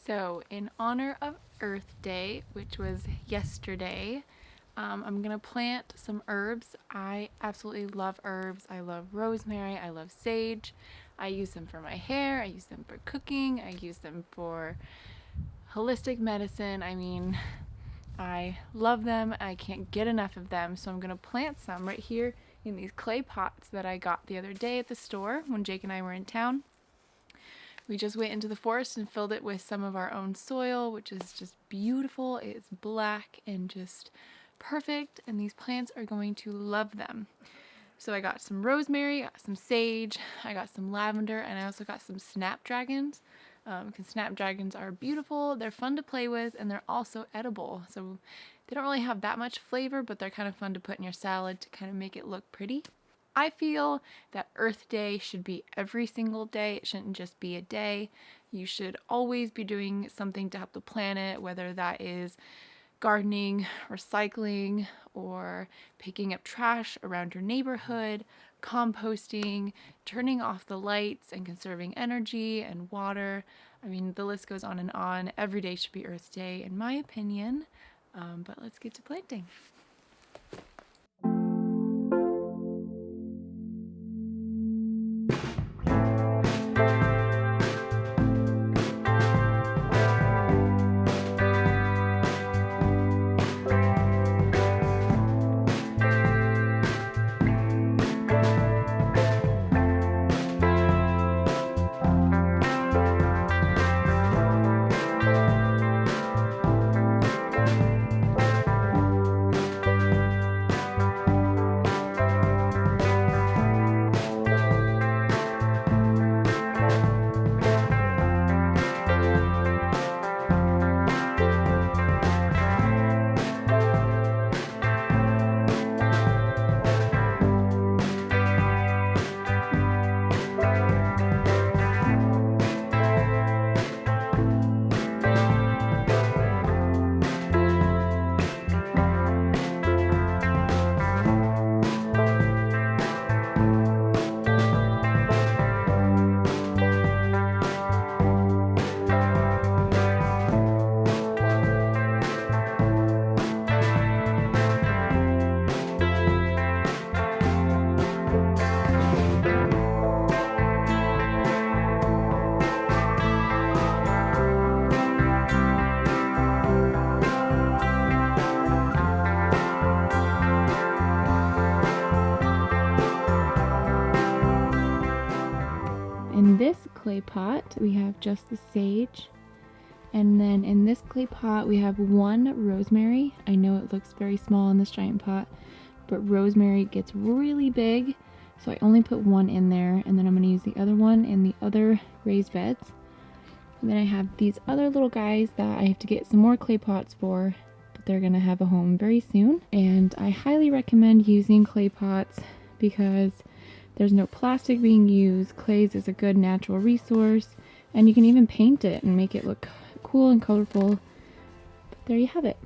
So in honor of Earth Day, which was yesterday, I'm gonna plant some herbs. I absolutely love herbs. I love rosemary, I love sage. I use them for my hair, I use them for cooking, I use them for holistic medicine. I mean, I love them. I can't get enough of them. So I'm gonna plant some right here in these clay pots that I got the other day at the store when Jake and I were in town. We just went into the forest and filled it with some of our own soil, which is just beautiful. It's black and just perfect, and these plants are going to love them. So I got some rosemary, got some sage, I got some lavender, and I also got some snapdragons. Because snapdragons are beautiful, they're fun to play with, and they're also edible. So they don't really have that much flavor, but they're kind of fun to put in your salad to kind of make it look pretty. I feel that Earth Day should be every single day. It shouldn't just be a day. You should always be doing something to help the planet, whether that is gardening, recycling, or picking up trash around your neighborhood, composting, turning off the lights and conserving energy and water. I mean, the list goes on and on. Every day should be Earth Day, in my opinion. But let's get to planting. In this clay pot, we have just the sage. And then in this clay pot, we have one rosemary. I know it looks very small in this giant pot, but rosemary gets really big. So I only put one in there, and then I'm gonna use the other one in the other raised beds. And then I have these other little guys that I have to get some more clay pots for, but they're gonna have a home very soon. And I highly recommend using clay pots because there's no plastic being used. Clays is a good natural resource, and you can even paint it and make it look cool and colorful. But there you have it.